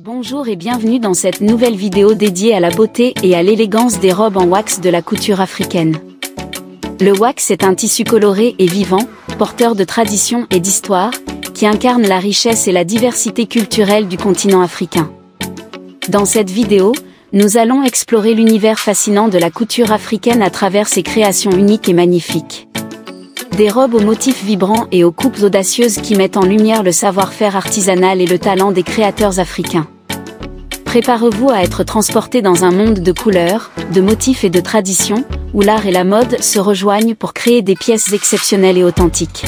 Bonjour et bienvenue dans cette nouvelle vidéo dédiée à la beauté et à l'élégance des robes en wax de la couture africaine. Le wax est un tissu coloré et vivant, porteur de tradition et d'histoire, qui incarne la richesse et la diversité culturelle du continent africain. Dans cette vidéo, nous allons explorer l'univers fascinant de la couture africaine à travers ses créations uniques et magnifiques. Des robes aux motifs vibrants et aux coupes audacieuses qui mettent en lumière le savoir-faire artisanal et le talent des créateurs africains. Préparez-vous à être transporté dans un monde de couleurs, de motifs et de traditions, où l'art et la mode se rejoignent pour créer des pièces exceptionnelles et authentiques.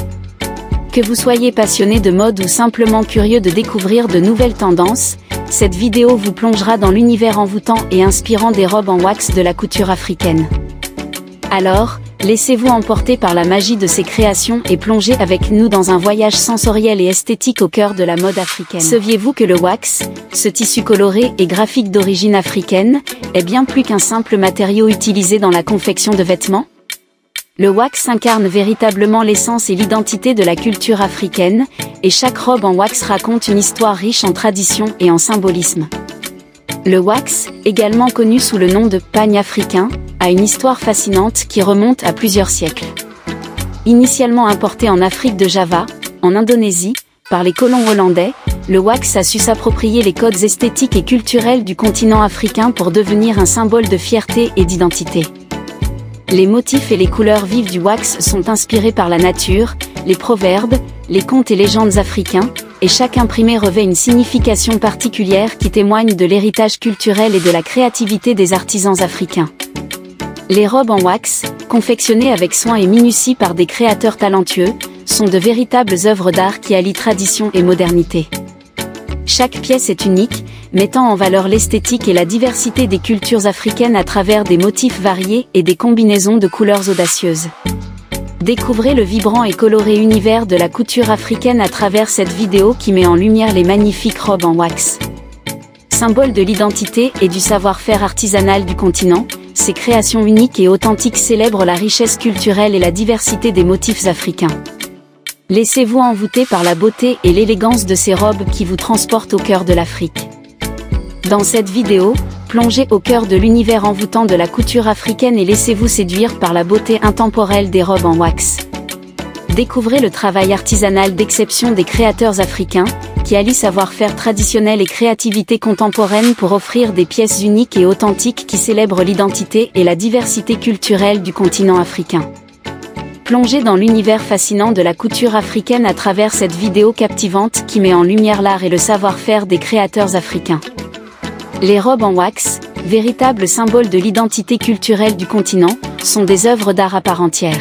Que vous soyez passionné de mode ou simplement curieux de découvrir de nouvelles tendances, cette vidéo vous plongera dans l'univers envoûtant et inspirant des robes en wax de la couture africaine. Alors, laissez-vous emporter par la magie de ces créations et plongez avec nous dans un voyage sensoriel et esthétique au cœur de la mode africaine. Saviez-vous que le wax, ce tissu coloré et graphique d'origine africaine, est bien plus qu'un simple matériau utilisé dans la confection de vêtements? Le wax incarne véritablement l'essence et l'identité de la culture africaine, et chaque robe en wax raconte une histoire riche en traditions et en symbolisme. Le wax, également connu sous le nom de pagne africain, a une histoire fascinante qui remonte à plusieurs siècles. Initialement importé en Afrique de Java, en Indonésie, par les colons hollandais, le wax a su s'approprier les codes esthétiques et culturels du continent africain pour devenir un symbole de fierté et d'identité. Les motifs et les couleurs vives du wax sont inspirés par la nature, les proverbes, les contes et légendes africains, et chaque imprimé revêt une signification particulière qui témoigne de l'héritage culturel et de la créativité des artisans africains. Les robes en wax, confectionnées avec soin et minutie par des créateurs talentueux, sont de véritables œuvres d'art qui allient tradition et modernité. Chaque pièce est unique, mettant en valeur l'esthétique et la diversité des cultures africaines à travers des motifs variés et des combinaisons de couleurs audacieuses. Découvrez le vibrant et coloré univers de la couture africaine à travers cette vidéo qui met en lumière les magnifiques robes en wax. Symbole de l'identité et du savoir-faire artisanal du continent, ces créations uniques et authentiques célèbrent la richesse culturelle et la diversité des motifs africains. Laissez-vous envoûter par la beauté et l'élégance de ces robes qui vous transportent au cœur de l'Afrique. Dans cette vidéo, plongez au cœur de l'univers envoûtant de la couture africaine et laissez-vous séduire par la beauté intemporelle des robes en wax. Découvrez le travail artisanal d'exception des créateurs africains, qui allient savoir-faire traditionnel et créativité contemporaine pour offrir des pièces uniques et authentiques qui célèbrent l'identité et la diversité culturelle du continent africain. Plongez dans l'univers fascinant de la couture africaine à travers cette vidéo captivante qui met en lumière l'art et le savoir-faire des créateurs africains. Les robes en wax, véritables symboles de l'identité culturelle du continent, sont des œuvres d'art à part entière.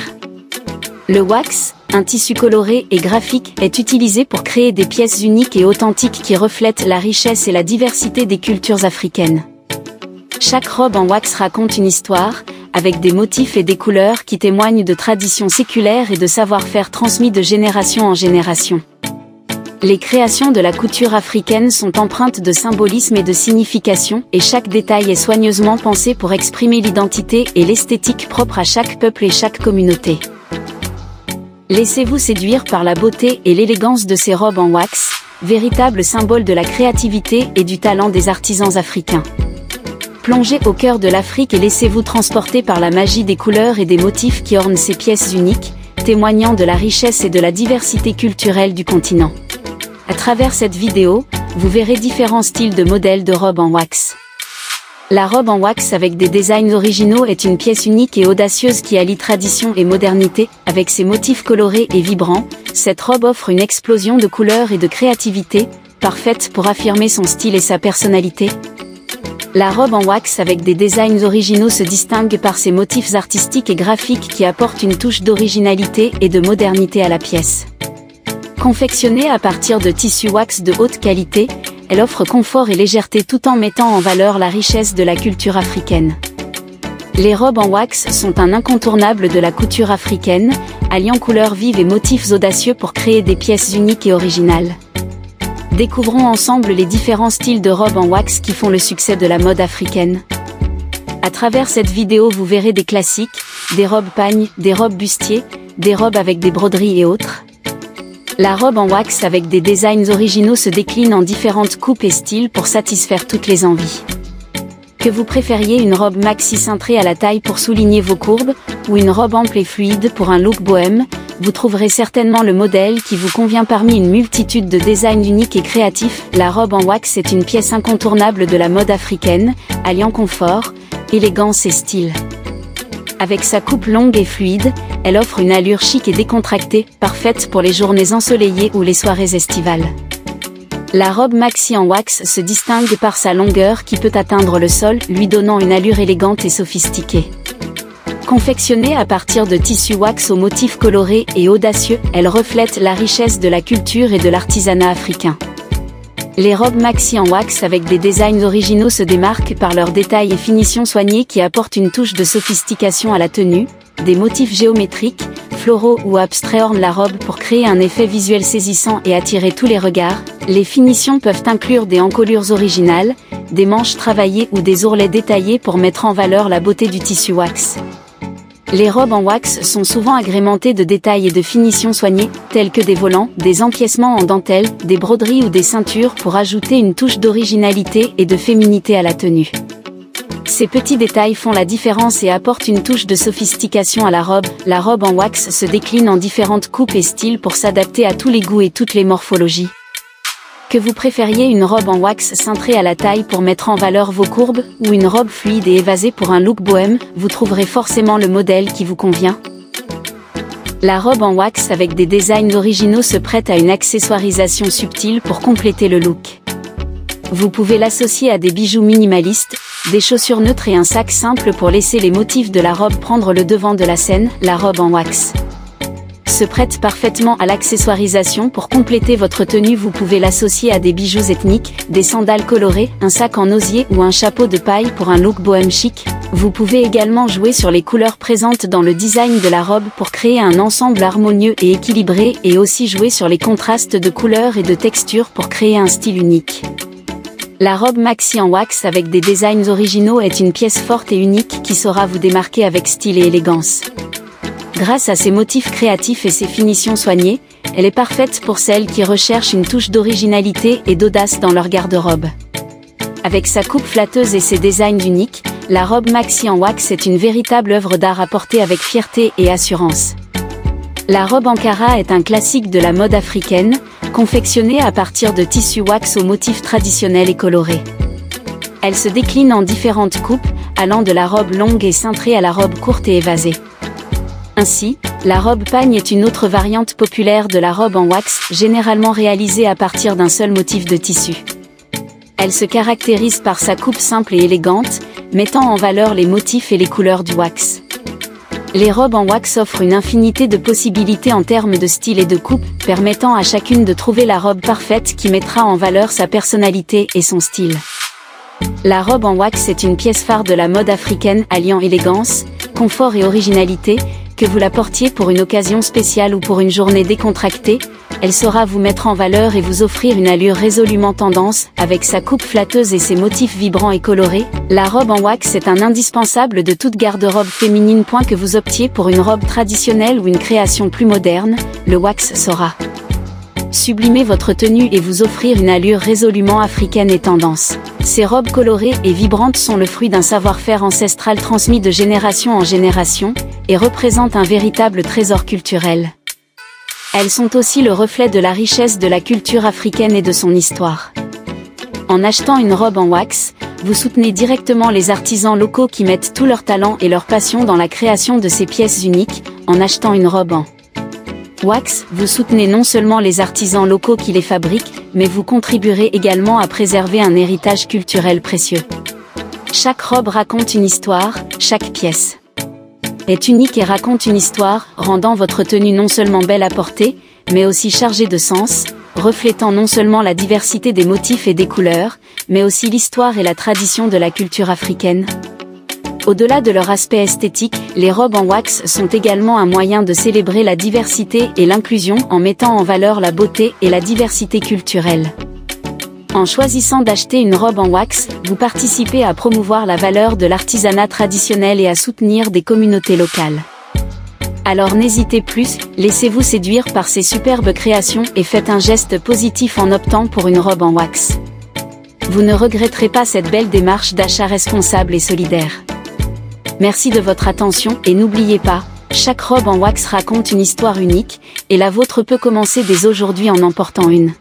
Le wax, un tissu coloré et graphique, est utilisé pour créer des pièces uniques et authentiques qui reflètent la richesse et la diversité des cultures africaines. Chaque robe en wax raconte une histoire, avec des motifs et des couleurs qui témoignent de traditions séculaires et de savoir-faire transmis de génération en génération. Les créations de la couture africaine sont empreintes de symbolisme et de signification, et chaque détail est soigneusement pensé pour exprimer l'identité et l'esthétique propre à chaque peuple et chaque communauté. Laissez-vous séduire par la beauté et l'élégance de ces robes en wax, véritables symboles de la créativité et du talent des artisans africains. Plongez au cœur de l'Afrique et laissez-vous transporter par la magie des couleurs et des motifs qui ornent ces pièces uniques, témoignant de la richesse et de la diversité culturelle du continent. À travers cette vidéo, vous verrez différents styles de modèles de robes en wax. La robe en wax avec des designs originaux est une pièce unique et audacieuse qui allie tradition et modernité. Avec ses motifs colorés et vibrants, cette robe offre une explosion de couleurs et de créativité, parfaite pour affirmer son style et sa personnalité. La robe en wax avec des designs originaux se distingue par ses motifs artistiques et graphiques qui apportent une touche d'originalité et de modernité à la pièce. Confectionnée à partir de tissus wax de haute qualité, elle offre confort et légèreté tout en mettant en valeur la richesse de la culture africaine. Les robes en wax sont un incontournable de la couture africaine, alliant couleurs vives et motifs audacieux pour créer des pièces uniques et originales. Découvrons ensemble les différents styles de robes en wax qui font le succès de la mode africaine. À travers cette vidéo vous verrez des classiques, des robes pagne, des robes bustier, des robes avec des broderies et autres. La robe en wax avec des designs originaux se décline en différentes coupes et styles pour satisfaire toutes les envies. Que vous préfériez une robe maxi cintrée à la taille pour souligner vos courbes, ou une robe ample et fluide pour un look bohème, vous trouverez certainement le modèle qui vous convient parmi une multitude de designs uniques et créatifs. La robe en wax est une pièce incontournable de la mode africaine, alliant confort, élégance et style. Avec sa coupe longue et fluide, elle offre une allure chic et décontractée, parfaite pour les journées ensoleillées ou les soirées estivales. La robe maxi en wax se distingue par sa longueur qui peut atteindre le sol, lui donnant une allure élégante et sophistiquée. Confectionnée à partir de tissu wax aux motifs colorés et audacieux, elle reflète la richesse de la culture et de l'artisanat africain. Les robes maxi en wax avec des designs originaux se démarquent par leurs détails et finitions soignées qui apportent une touche de sophistication à la tenue. Des motifs géométriques, floraux ou abstraits ornent la robe pour créer un effet visuel saisissant et attirer tous les regards. Les finitions peuvent inclure des encolures originales, des manches travaillées ou des ourlets détaillés pour mettre en valeur la beauté du tissu wax. Les robes en wax sont souvent agrémentées de détails et de finitions soignées, tels que des volants, des empiècements en dentelle, des broderies ou des ceintures pour ajouter une touche d'originalité et de féminité à la tenue. Ces petits détails font la différence et apportent une touche de sophistication à la robe. La robe en wax se décline en différentes coupes et styles pour s'adapter à tous les goûts et toutes les morphologies. Que vous préfériez une robe en wax cintrée à la taille pour mettre en valeur vos courbes, ou une robe fluide et évasée pour un look bohème, vous trouverez forcément le modèle qui vous convient. La robe en wax avec des designs originaux se prête à une accessoirisation subtile pour compléter le look. Vous pouvez l'associer à des bijoux minimalistes, des chaussures neutres et un sac simple pour laisser les motifs de la robe prendre le devant de la scène. La robe en wax se prête parfaitement à l'accessoirisation pour compléter votre tenue. Vous pouvez l'associer à des bijoux ethniques, des sandales colorées, un sac en osier ou un chapeau de paille pour un look bohème chic. Vous pouvez également jouer sur les couleurs présentes dans le design de la robe pour créer un ensemble harmonieux et équilibré, et aussi jouer sur les contrastes de couleurs et de textures pour créer un style unique. La robe maxi en wax avec des designs originaux est une pièce forte et unique qui saura vous démarquer avec style et élégance. Grâce à ses motifs créatifs et ses finitions soignées, elle est parfaite pour celles qui recherchent une touche d'originalité et d'audace dans leur garde-robe. Avec sa coupe flatteuse et ses designs uniques, la robe maxi en wax est une véritable œuvre d'art à porter avec fierté et assurance. La robe Ankara est un classique de la mode africaine, confectionnée à partir de tissu wax aux motifs traditionnels et colorés. Elle se décline en différentes coupes, allant de la robe longue et cintrée à la robe courte et évasée. Ainsi, la robe pagne est une autre variante populaire de la robe en wax, généralement réalisée à partir d'un seul motif de tissu. Elle se caractérise par sa coupe simple et élégante, mettant en valeur les motifs et les couleurs du wax. Les robes en wax offrent une infinité de possibilités en termes de style et de coupe, permettant à chacune de trouver la robe parfaite qui mettra en valeur sa personnalité et son style. La robe en wax est une pièce phare de la mode africaine, alliant élégance, confort et originalité. Que vous la portiez pour une occasion spéciale ou pour une journée décontractée, elle saura vous mettre en valeur et vous offrir une allure résolument tendance. Avec sa coupe flatteuse et ses motifs vibrants et colorés, la robe en wax est un indispensable de toute garde-robe féminine. Que vous optiez pour une robe traditionnelle ou une création plus moderne, le wax saura sublimer votre tenue et vous offrir une allure résolument africaine et tendance. Ces robes colorées et vibrantes sont le fruit d'un savoir-faire ancestral transmis de génération en génération, et représentent un véritable trésor culturel. Elles sont aussi le reflet de la richesse de la culture africaine et de son histoire. En achetant une robe en wax, vous soutenez directement les artisans locaux qui mettent tout leur talent et leur passion dans la création de ces pièces uniques. En achetant une robe en wax, vous soutenez non seulement les artisans locaux qui les fabriquent, mais vous contribuerez également à préserver un héritage culturel précieux. Chaque robe raconte une histoire, chaque pièce est unique et raconte une histoire, rendant votre tenue non seulement belle à porter, mais aussi chargée de sens, reflétant non seulement la diversité des motifs et des couleurs, mais aussi l'histoire et la tradition de la culture africaine. Au-delà de leur aspect esthétique, les robes en wax sont également un moyen de célébrer la diversité et l'inclusion en mettant en valeur la beauté et la diversité culturelle. En choisissant d'acheter une robe en wax, vous participez à promouvoir la valeur de l'artisanat traditionnel et à soutenir des communautés locales. Alors n'hésitez plus, laissez-vous séduire par ces superbes créations et faites un geste positif en optant pour une robe en wax. Vous ne regretterez pas cette belle démarche d'achat responsable et solidaire. Merci de votre attention et n'oubliez pas, chaque robe en wax raconte une histoire unique, et la vôtre peut commencer dès aujourd'hui en portant une.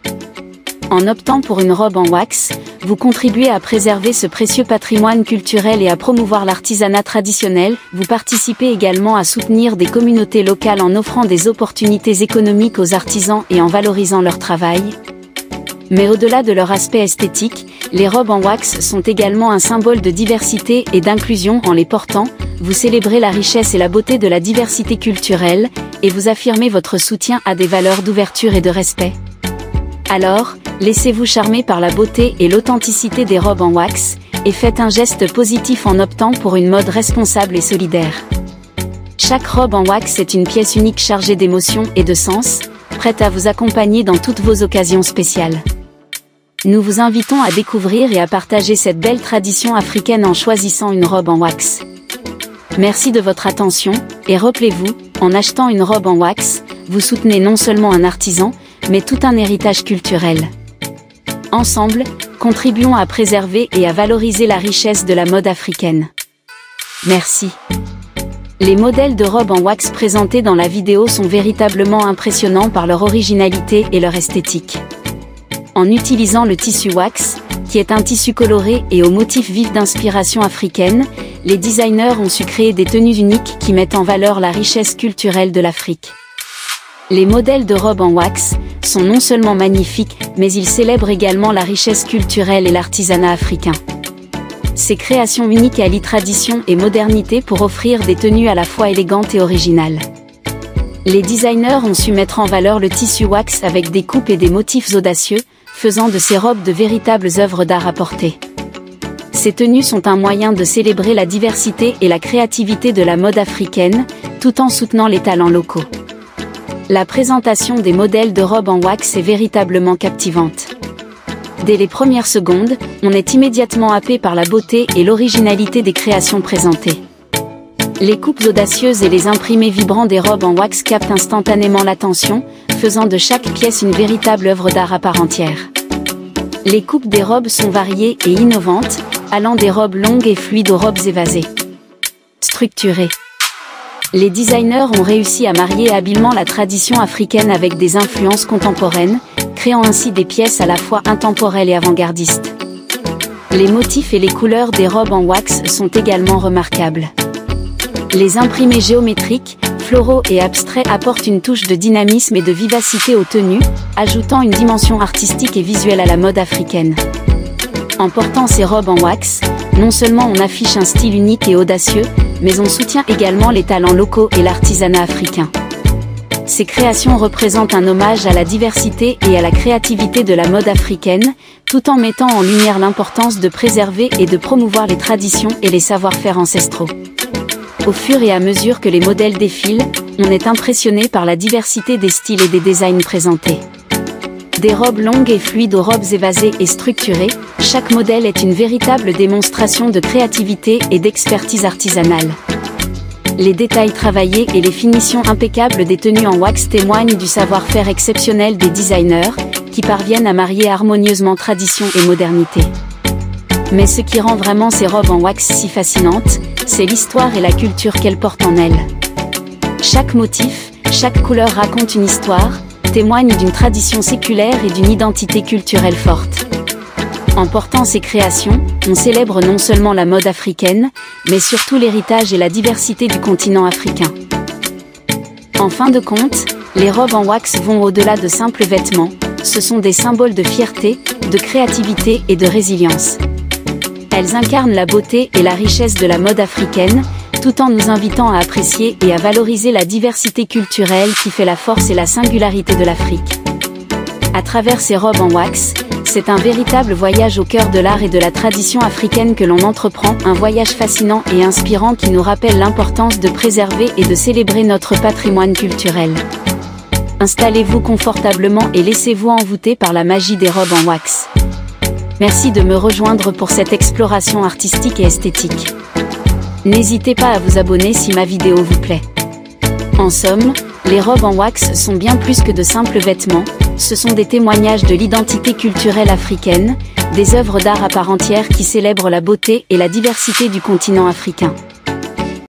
En optant pour une robe en wax, vous contribuez à préserver ce précieux patrimoine culturel et à promouvoir l'artisanat traditionnel. Vous participez également à soutenir des communautés locales en offrant des opportunités économiques aux artisans et en valorisant leur travail. Mais au-delà de leur aspect esthétique, les robes en wax sont également un symbole de diversité et d'inclusion. En les portant, vous célébrez la richesse et la beauté de la diversité culturelle, et vous affirmez votre soutien à des valeurs d'ouverture et de respect. Alors, laissez-vous charmer par la beauté et l'authenticité des robes en wax, et faites un geste positif en optant pour une mode responsable et solidaire. Chaque robe en wax est une pièce unique chargée d'émotions et de sens, prête à vous accompagner dans toutes vos occasions spéciales. Nous vous invitons à découvrir et à partager cette belle tradition africaine en choisissant une robe en wax. Merci de votre attention, et rappelez-vous, en achetant une robe en wax, vous soutenez non seulement un artisan, mais tout un héritage culturel. Ensemble, contribuons à préserver et à valoriser la richesse de la mode africaine. Merci. Les modèles de robes en wax présentés dans la vidéo sont véritablement impressionnants par leur originalité et leur esthétique. En utilisant le tissu wax, qui est un tissu coloré et aux motifs vifs d'inspiration africaine, les designers ont su créer des tenues uniques qui mettent en valeur la richesse culturelle de l'Afrique. Les modèles de robes en wax sont non seulement magnifiques, mais ils célèbrent également la richesse culturelle et l'artisanat africain. Ces créations uniques allient tradition et modernité pour offrir des tenues à la fois élégantes et originales. Les designers ont su mettre en valeur le tissu wax avec des coupes et des motifs audacieux, faisant de ces robes de véritables œuvres d'art à porter. Ces tenues sont un moyen de célébrer la diversité et la créativité de la mode africaine, tout en soutenant les talents locaux. La présentation des modèles de robes en wax est véritablement captivante. Dès les premières secondes, on est immédiatement happé par la beauté et l'originalité des créations présentées. Les coupes audacieuses et les imprimés vibrants des robes en wax captent instantanément l'attention, faisant de chaque pièce une véritable œuvre d'art à part entière. Les coupes des robes sont variées et innovantes, allant des robes longues et fluides aux robes évasées. Structurées. Les designers ont réussi à marier habilement la tradition africaine avec des influences contemporaines, créant ainsi des pièces à la fois intemporelles et avant-gardistes. Les motifs et les couleurs des robes en wax sont également remarquables. Les imprimés géométriques, floraux et abstraits apportent une touche de dynamisme et de vivacité aux tenues, ajoutant une dimension artistique et visuelle à la mode africaine. En portant ces robes en wax, non seulement on affiche un style unique et audacieux, mais on soutient également les talents locaux et l'artisanat africain. Ces créations représentent un hommage à la diversité et à la créativité de la mode africaine, tout en mettant en lumière l'importance de préserver et de promouvoir les traditions et les savoir-faire ancestraux. Au fur et à mesure que les modèles défilent, on est impressionné par la diversité des styles et des designs présentés. Des robes longues et fluides aux robes évasées et structurées, chaque modèle est une véritable démonstration de créativité et d'expertise artisanale. Les détails travaillés et les finitions impeccables des tenues en wax témoignent du savoir-faire exceptionnel des designers, qui parviennent à marier harmonieusement tradition et modernité. Mais ce qui rend vraiment ces robes en wax si fascinantes, c'est l'histoire et la culture qu'elles portent en elles. Chaque motif, chaque couleur raconte une histoire, témoigne d'une tradition séculaire et d'une identité culturelle forte. En portant ces créations, on célèbre non seulement la mode africaine, mais surtout l'héritage et la diversité du continent africain. En fin de compte, les robes en wax vont au-delà de simples vêtements, ce sont des symboles de fierté, de créativité et de résilience. Elles incarnent la beauté et la richesse de la mode africaine, tout en nous invitant à apprécier et à valoriser la diversité culturelle qui fait la force et la singularité de l'Afrique. À travers ces robes en wax, c'est un véritable voyage au cœur de l'art et de la tradition africaine que l'on entreprend, un voyage fascinant et inspirant qui nous rappelle l'importance de préserver et de célébrer notre patrimoine culturel. Installez-vous confortablement et laissez-vous envoûter par la magie des robes en wax. Merci de me rejoindre pour cette exploration artistique et esthétique. N'hésitez pas à vous abonner si ma vidéo vous plaît. En somme, les robes en wax sont bien plus que de simples vêtements, ce sont des témoignages de l'identité culturelle africaine, des œuvres d'art à part entière qui célèbrent la beauté et la diversité du continent africain.